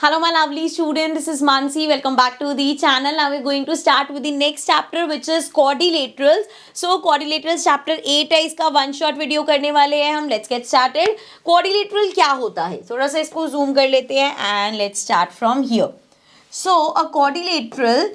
Hello, my lovely student. This is Mansi. Welcome back to the channel. Now we're going to start with the next chapter, which is quadrilaterals. So quadrilaterals chapter 8 है, इसका one shot video करने वाले हैं हम. Let's get started. Quadrilateral क्या होता है? थोड़ा सा इसको zoom कर लेते हैं and let's start from here. So a quadrilateral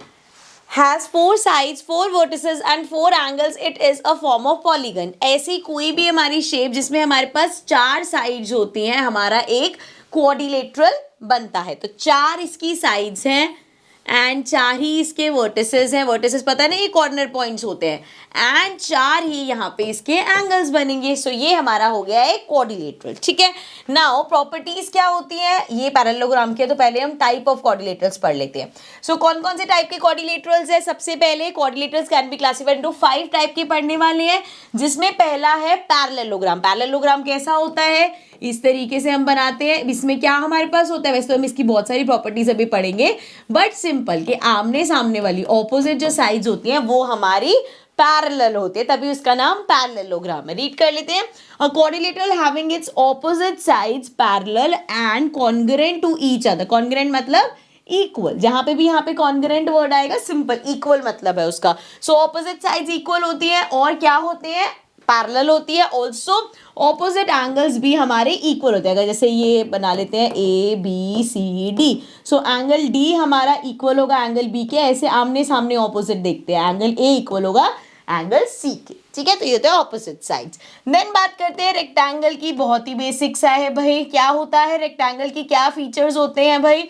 has four sides, four vertices and four angles. It is a form of polygon. ऐसी कोई भी हमारी शेप जिसमें हमारे पास चार साइड्स होती हैं, हमारा एक क्वाड्रिलेटरल बनता है. तो चार इसकी साइड्स हैं एंड चार ही इसके वर्टिसेस हैं. वर्टिसेस पता नहीं, ये कॉर्नर पॉइंट्स होते हैं. एंड चार ही यहाँ पे इसके एंगल्स बनेंगे. सो ये हमारा हो गया है क्वाड्रिलेटरल. ठीक है. नाउ प्रॉपर्टीज क्या होती हैं, ये पैरेललोग्राम के. तो पहले हम टाइप ऑफ क्वाड्रिलेटरल्स पढ़ लेते हैं. सो कौन कौन से टाइप के क्वाड्रिलेटरल्स है. सबसे पहले quadrilaterals can be classified into 5 type के पढ़ने वाले हैं, जिसमें पहला है पैरेललोग्राम. पैरेललोग्राम कैसा होता है, इस तरीके से हम बनाते हैं. इसमें क्या हमारे पास होता है, वैसे तो हम इसकी बहुत सारी प्रॉपर्टीज अभी पढ़ेंगे, बट सिंपल के आमने सामने वाली ऑपोजिट जो साइड्स होती हैं वो हमारी पैरेलल होती है, तभी उसका नाम पैरेललोग्राम है. रीड कर लेते हैं. A quadrilateral having its opposite sides parallel and congruent to each other. Congruent मतलब इक्वल. जहां पे भी यहाँ पे कॉन्ग्रुएंट वर्ड आएगा, सिंपल इक्वल मतलब है उसका. सो ऑपोजिट साइड्स इक्वल होती है और क्या होते हैं, पैरेलल होती है. ऑल्सो ऑपोजिट एंगल्स भी हमारे इक्वल होते हैं. अगर जैसे ये बना लेते हैं ABCD, सो एंगल D हमारा इक्वल होगा एंगल B के. ऐसे आमने सामने ऑपोजिट देखते हैं, एंगल A इक्वल होगा एंगल C के. ठीक है. तो ये होता है ऑपोजिट साइड्स. देन बात करते हैं रेक्टेंगल की. बहुत ही बेसिक सा है भाई. क्या होता है रेक्टेंगल की, क्या फीचर्स होते हैं भाई.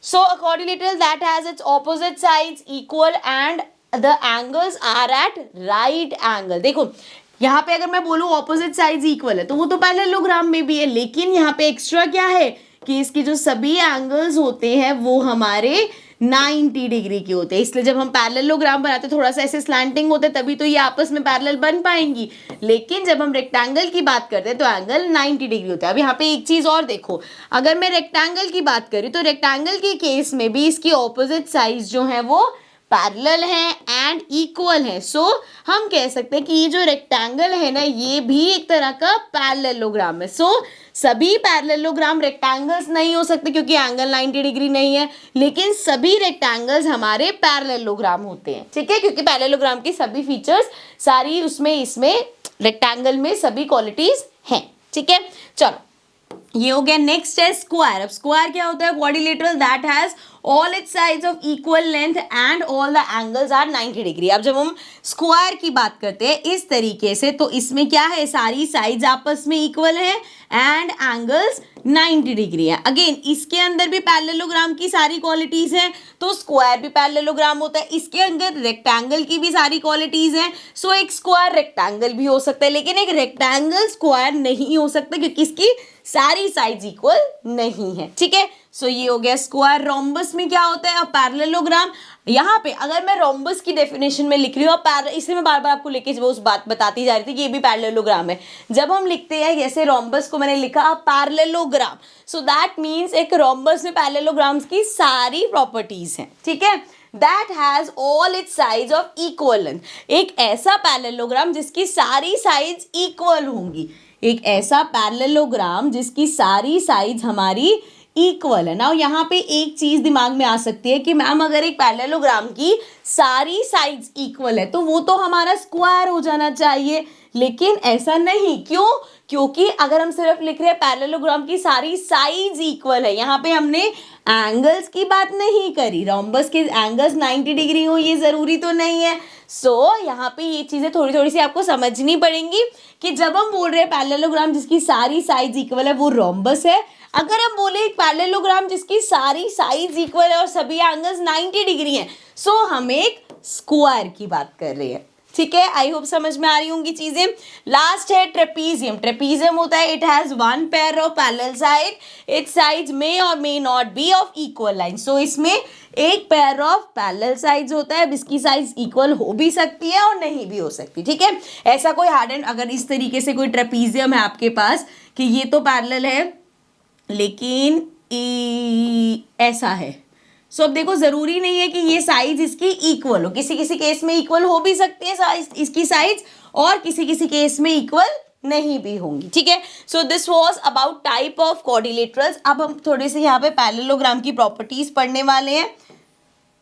So a quadrilateral that has its opposite sides equal and the angles are at right angle. देखो यहाँ पे अगर मैं बोलूँ ऑपोजिट साइड्स इक्वल है, तो वो तो पैरेललोग्राम में भी है, लेकिन यहाँ पे एक्स्ट्रा क्या है कि इसकी जो सभी एंगल्स होते हैं वो हमारे 90 डिग्री के होते हैं. इसलिए जब हम पैरेललोग्राम बनाते हैं थोड़ा सा ऐसे स्लैंटिंग होते हैं, तभी तो ये आपस में पैरेलल बन पाएंगी. लेकिन जब हम रेक्टेंगल की बात करते हैं तो एंगल 90 डिग्री होता है. अब यहाँ पे एक चीज और देखो, अगर मैं रेक्टेंगल की बात करूँ तो रेक्टेंगल के केस में भी इसकी ऑपोजिट साइड्स जो है वो पैरेलल है एंड इक्वल है. सो हम कह सकते हैं कि ये जो रेक्टेंगल है ना, ये भी एक तरह का पैरेललोग्राम है. सो सभी पैरेललोग्राम रेक्टेंगल्स नहीं हो सकते क्योंकि एंगल 90 डिग्री नहीं है, लेकिन सभी रेक्टेंगल्स हमारे पैरेललोग्राम होते हैं. ठीक है, क्योंकि पैरेललोग्राम की सभी फीचर्स सारी उसमें इसमें रेक्टेंगल में सभी क्वालिटीज हैं. ठीक है. चलो ये हो गया. नेक्स्ट है स्क्वायर. अब स्क्वायर क्या होता है, quadrilateral that has all its sides of equal length and all the angles are 90 degree. अब जब हम स्क्वायर की बात करते हैं इस तरीके से, तो इसमें क्या है, सारी साइड्स आपस में इक्वल है एंड एंगल्स 90 डिग्री है. अगेन इसके अंदर भी पैरेललोग्राम की सारी क्वालिटीज हैं, तो स्क्वायर भी पैरेललोग्राम होता है. इसके अंदर रेक्टेंगल की भी सारी क्वालिटीज हैं. सो एक स्क्वायर रेक्टेंगल भी हो सकता है, लेकिन एक रेक्टेंगल स्क्वायर नहीं हो सकता क्योंकि इसकी सारी साइड्स इक्वल नहीं है. ठीक है. सो ये हो गया स्क्वायर. रोम्बस में क्या होता है, पैरेललोग्राम. यहाँ पे अगर मैं रोम्बस की डेफिनेशन में लिख रही हूँ, इसलिए मैं बार बार आपको लेके वो उस बात बताती जा रही थी कि ये भी पैरेललोग्राम है. जब हम लिखते हैं जैसे रोम्बस को मैंने लिखा पैरेललोग्राम, सो दैट मीन्स एक रोम्बस में पैरेललोग्राम्स की सारी प्रॉपर्टीज हैं. ठीक है. That has all it's sides of equal length. एक ऐसा पैरेललोग्राम जिसकी सारी साइड्स इक्वल होंगी. एक ऐसा पैरेललोग्राम जिसकी सारी साइड्स हमारी इक्वल है. नाउ यहाँ पे एक चीज दिमाग में आ सकती है कि मैम अगर एक पैरेललोग्राम की सारी साइड्स इक्वल है तो वो तो हमारा स्क्वायर हो जाना चाहिए, लेकिन ऐसा नहीं. क्यों? क्योंकि अगर हम सिर्फ लिख रहे हैं पैरेललोग्राम की सारी साइड्स इक्वल है, यहाँ पे हमने एंगल्स की बात नहीं करी. रोम्बस के एंगल्स 90 डिग्री हो ये जरूरी तो नहीं है. सो यहाँ पे ये चीजें थोड़ी थोड़ी सी आपको समझनी पड़ेंगी कि जब हम बोल रहे हैं पैरेललोग्राम जिसकी सारी साइड्स इक्वल है वो रोम्बस है. अगर हम बोले एक पैरेललोग्राम जिसकी सारी साइड्स इक्वल है और सभी एंगल्स 90 डिग्री हैं, सो हम एक स्क्वायर की बात कर रहे हैं. ठीक है. आई होप समझ में आ रही होंगी चीजें. लास्ट है ट्रेपीजियम. ट्रेपीजियम होता है it has one pair of parallel side, its sides may और may not be of equal line. So इसमें एक पेयर ऑफ पैरेलल साइड्स होता है, इसकी साइड्स इक्वल हो भी सकती है और नहीं भी हो सकती. ठीक है. ऐसा कोई हार्ड एंड, अगर इस तरीके से कोई ट्रेपीजियम है आपके पास कि ये तो पैरेलल है लेकिन ऐसा है, सो अब देखो जरूरी नहीं है कि ये साइज इसकी इक्वल हो. किसी किसी केस में इक्वल हो भी सकती है इसकी साइज और किसी किसी केस में इक्वल नहीं भी होंगी, ठीक है। So this was about type of quadrilaterals. अब हम थोड़े से यहाँ पे पैरेललोग्राम की प्रॉपर्टीज पढ़ने वाले हैं।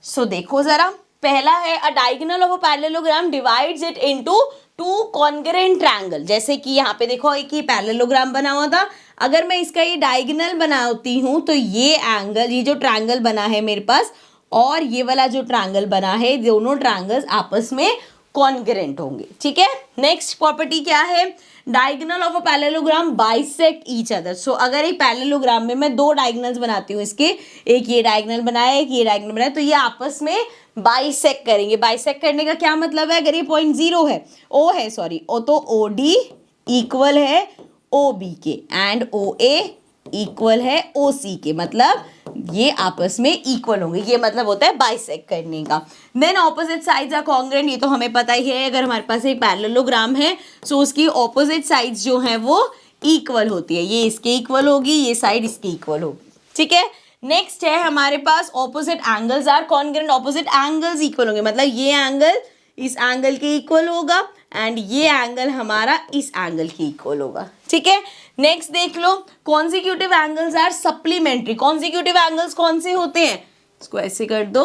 सो देखो जरा, पहला है अ diagonal of a parallelogram divides it into two congruent triangle. जैसे कि यहाँ पे देखो एक ये पैरेललोग्राम बना हुआ था, अगर मैं इसका ये डायगोनल बनाती हूँ तो ये एंगल, ये जो ट्रायंगल बना है मेरे पास और ये वाला जो ट्रायंगल बना है, दोनों ट्रायंगल्स आपस में कॉन्ग्रुएंट होंगे, ठीक है। नेक्स्ट प्रॉपर्टी क्या है, diagonal of a parallelogram bisect each other. So अगर एक पैरेललोग्राम में मैं दो डायगोनल्स बनाती हूँ इसके, एक ये डायगोनल बनाया एक ये डायगोनल बनाया, तो ये आपस में बाइसेक्ट करेंगे। बाइसेक्ट करने का क्या मतलब है, अगर ये पॉइंट जीरो है, ओ है सॉरी, ओ तो ओ डी इक्वल है ओ बी के एंड ओ ए इक्वल है ओ सी के, मतलब ये आपस में इक्वल होंगे, ये मतलब होता है बाइसेक्ट करने का। Then opposite sides are congruent, ये तो हमें पता ही है, अगर हमारे पास एक पैरेललोग्राम है सो उसकी ऑपोजिट साइड्स जो है वो इक्वल होती है, ये इसके इक्वल होगी, ये साइड इसके इक्वल होगी, ठीक है। नेक्स्ट है हमारे पास opposite angles are congruent, opposite angles equal होंगे, मतलब ये एंगल इस एंगल के इक्वल होगा एंड ये एंगल हमारा इस एंगल के इक्वल होगा, ठीक है। नेक्स्ट देख लो, consecutive angles are supplementary. Consecutive angles कौन से होते हैं, इसको ऐसे कर दो,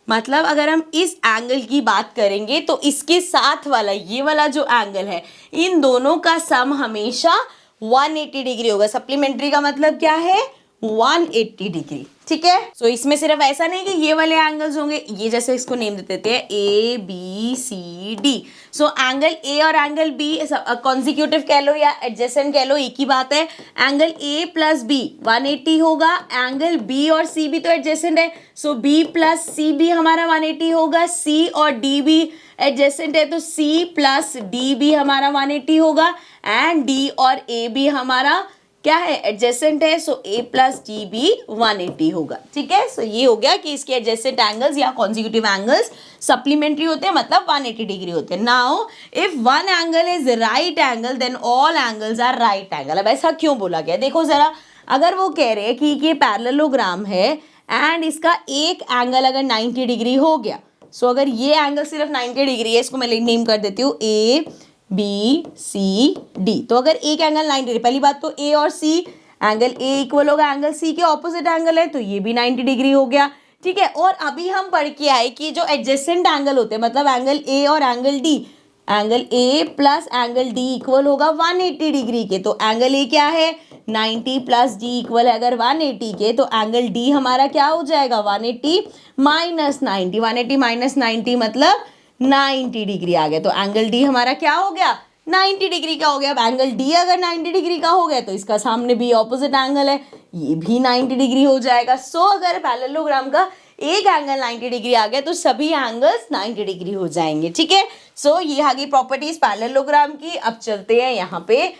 मतलब अगर हम इस एंगल की बात करेंगे तो इसके साथ वाला ये वाला जो एंगल है, इन दोनों का सम हमेशा 180 डिग्री होगा। सप्लीमेंट्री का मतलब क्या है, 180 डिग्री, ठीक है। सो इसमें सिर्फ ऐसा नहीं कि ये वाले एंगल्स होंगे, ये जैसे इसको नेम दे देते हैं A B C D. So angle A और एंगल बी कॉन्जिक्यूटिव कह लो या एडजेसेंट कह लो, एक ही बात है। एंगल ए प्लस बी 180 होगा, एंगल बी और सी भी तो एडजेसेंट है, सो बी प्लस सी भी हमारा 180 होगा। सी और डी भी एडजेसेंट है तो सी प्लस डी भी हमारा 180 होगा एंड डी और ए भी हमारा क्या है, एडजेसेंट है, सो ए प्लस डी भी 180 होगा, ठीक है। सो ये हो गया कि इसके एडजेसेंट एंगल्स या कॉन्जिक्यूटिव एंगल्स सप्लीमेंट्री होते हैं, मतलब 180 डिग्री होते हैं। Now if one angle is right angle then all angles are right angle. अब ऐसा क्यों बोला गया, देखो जरा, अगर वो कह रहे हैं कि ये पैरेललोग्राम है एंड इसका एक एंगल अगर 90 डिग्री हो गया, सो अगर ये एंगल सिर्फ 90 डिग्री है, इसको मैं नेम कर देती हूँ ए बी सी डी, तो अगर एक एंगल 90 डिग्री, पहली बात तो ए और सी, एंगल ए इक्वल होगा एंगल सी के ऑपोजिट एंगल है, तो ये भी 90 डिग्री हो गया, ठीक है। और अभी हम पढ़ के आए कि जो एडजेसेंट एंगल होते हैं, मतलब एंगल ए और angle D, angle A plus angle D equal होगा 180 डिग्री के, तो एंगल ए क्या है 90 प्लस डी इक्वल है अगर 180 के, तो एंगल डी हमारा क्या हो जाएगा 180 माइनस 90, 180 माइनस 90 मतलब 90 डिग्री आ गया, तो एंगल डी हमारा क्या हो गया 90 डिग्री का हो गया। अब एंगल डी अगर 90 डिग्री का हो गया तो इसका सामने भी ऑपोजिट एंगल है, ये भी 90 डिग्री हो जाएगा। सो अगर पैरेललोग्राम का एक एंगल 90 डिग्री आ गया तो सभी एंगल्स 90 डिग्री हो जाएंगे, ठीक है। सो ये आ गई प्रॉपर्टीज पैरेललोग्राम की। अब चलते हैं यहाँ पे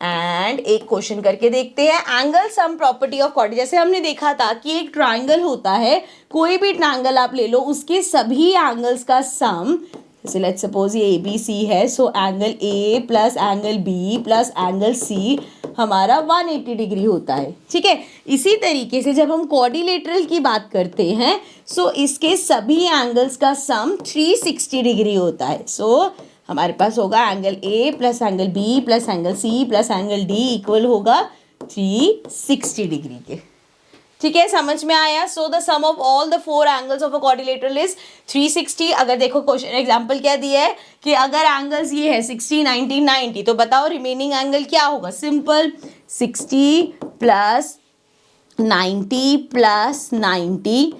एंड एक क्वेश्चन करके देखते हैं, angle sum property of quadri. जैसे हमने देखा था कि एक ट्रायंगल होता है, कोई भी ट्रायंगल आप ले लो, उसके सभी एंगल्स का सम, जैसे लेट्स सपोज ये ए बी सी है, so angle A plus angle B plus angle C हमारा 180 डिग्री होता है, ठीक है। इसी तरीके से जब हम क्वाड्रिलेटरल की बात करते हैं, सो इसके सभी एंगल्स का सम 360 डिग्री होता है। सो हमारे पास होगा angle A plus angle B plus angle C plus angle D equal होगा 360 डिग्री के, ठीक है, समझ में आया। So the sum of all the four angles of a quadrilateral is 360। अगर देखो क्वेश्चन एग्जांपल क्या दिया है कि अगर एंगल्स ये है 60 90 90, तो बताओ रिमेनिंग एंगल क्या होगा, सिंपल 60 प्लस 90 प्लस 90,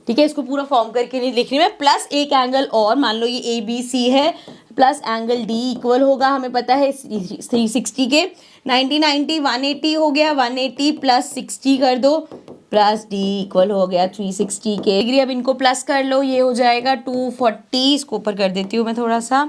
ठीक है। इसको पूरा फॉर्म करके नहीं लिख रही मैं, प्लस एक एंगल और, मान लो ये ए बी सी है, प्लस एंगल डी इक्वल होगा, हमें पता है 360 के, 90 90 180 हो गया, 180 प्लस 60 कर दो, प्लस डी इक्वल हो गया 360 के डिग्री। अब इनको प्लस कर लो, ये हो जाएगा 240, इसको ऊपर कर देती हूँ मैं थोड़ा सा,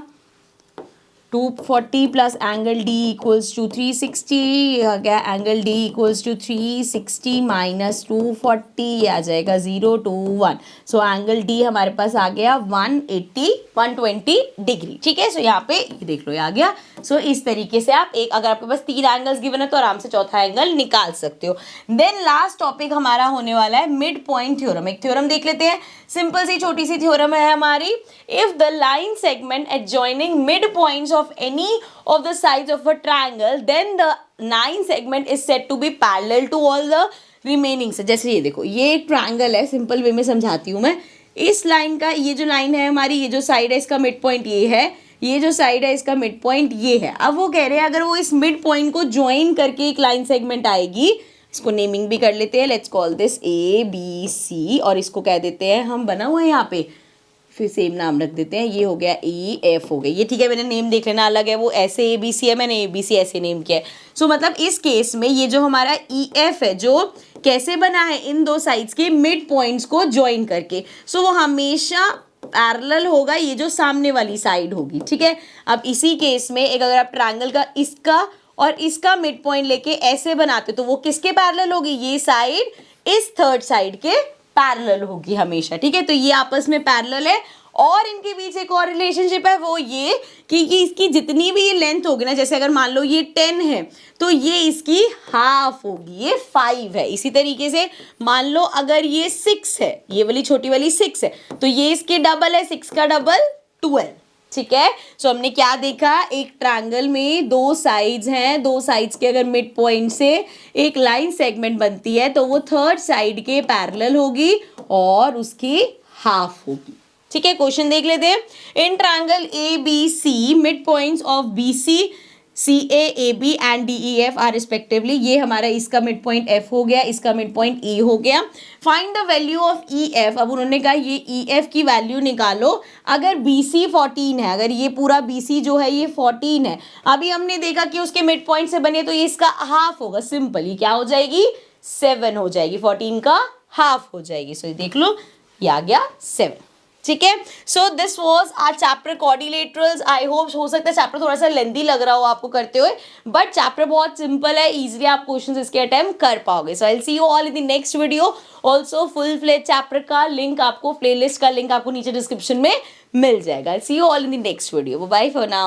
240 plus angle D equals to 360, आ गया angle D equals to 360 minus 240, ये आ जाएगा 0 2 1। सो एंगल डी हमारे पास आ गया 120 डिग्री, ठीक है। सो यहाँ पे ये देख लो ये आ गया। सो इस तरीके से आप एक, अगर आपके पास 3 एंगल्स गिवन है तो आराम से चौथा एंगल निकाल सकते हो। देन लास्ट टॉपिक हमारा होने वाला है मिड पॉइंट थ्योरम। एक थ्योरम देख लेते हैं, सिंपल सी छोटी सी थ्योरम है हमारी। If the line segment adjoining midpoints of any of the sides of a triangle then the line segment is said to be parallel to all the remaining. जैसे ये देखो, ये एक ट्रायंगल है, simple way में समझाती हूँ मैं। इस लाइन का, ये जो लाइन है हमारी, ये जो साइड है इसका मिड पॉइंट ये है, ये जो साइड है इसका मिड पॉइंट ये है। अब वो कह रहे हैं अगर वो इस मिड पॉइंट को ज्वाइन करके एक लाइन सेगमेंट आएगी, इसको नेमिंग भी कर लेते हैं, let's call this A B C, और इसको कह देते हैं हम, बना हुआ है यहाँ पे, फिर सेम नाम रख देते हैं, ये हो गया ई एफ हो गया, ये ठीक है, मैंने नेम देख लेना अलग है, वो ऐसे ए बी सी है, मैंने ए बी सी ऐसे नेम किया है। सो मतलब इस केस में ये जो हमारा ई एफ है, जो कैसे बना है, इन दो साइड्स के मिड पॉइंट्स को ज्वाइन करके, सो वो हमेशा पैरेलल होगा, ये जो सामने वाली साइड होगी, ठीक है। अब इसी केस में एक, अगर आप ट्रायंगल का इसका और इसका मिड पॉइंट लेके ऐसे बनाते तो वो किसके पैरेलल होगी, ये साइड इस थर्ड साइड के पैरेलल होगी हमेशा, ठीक है। तो ये आपस में पैरेलल है, और इनके बीच एक और रिलेशनशिप है, वो ये कि इसकी जितनी भी ये लेंथ होगी ना, जैसे अगर मान लो ये 10 है तो ये इसकी हाफ होगी, ये 5 है। इसी तरीके से मान लो अगर ये 6 है, ये वाली छोटी वाली 6 है, तो ये इसके डबल है, 6 का डबल 12, ठीक है। सो हमने क्या देखा, एक ट्रायंगल में दो साइड्स हैं, दो साइड्स के अगर मिड पॉइंट से एक लाइन सेगमेंट बनती है तो वो थर्ड साइड के पैरेलल होगी और उसकी हाफ होगी, ठीक है। क्वेश्चन देख लेते हैं। In triangle A B C midpoints of B C C A B and D E F are respectively, ये हमारा इसका मिड पॉइंट एफ हो गया, इसका मिड पॉइंट ई हो गया। Find the value of E F. अब उन्होंने कहा ये ई एफ की वैल्यू निकालो अगर बी सी 14 है, अगर ये पूरा बी सी जो है ये 14 है, अभी हमने देखा कि उसके मिड पॉइंट से बने तो ये इसका हाफ होगा, सिंपल, ये क्या हो जाएगी, 7 हो जाएगी, 14 का हाफ हो जाएगी। सो देख लो, ये आ गया 7, ठीक है। So this was our chapter quadrilaterals. I hope, हो सकता है चैप्टर थोड़ा सा लेंथी लग रहा हो आपको करते हुए, बट चैप्टर बहुत सिंपल है, इजीली आप क्वेश्चंस इसके अटेम्प्ट कर पाओगे। So I will see you all in the next video. Also full fledge chapter का लिंक आपको, प्लेलिस्ट का लिंक आपको नीचे डिस्क्रिप्शन में मिल जाएगा। See you all in the next video. Bye for now.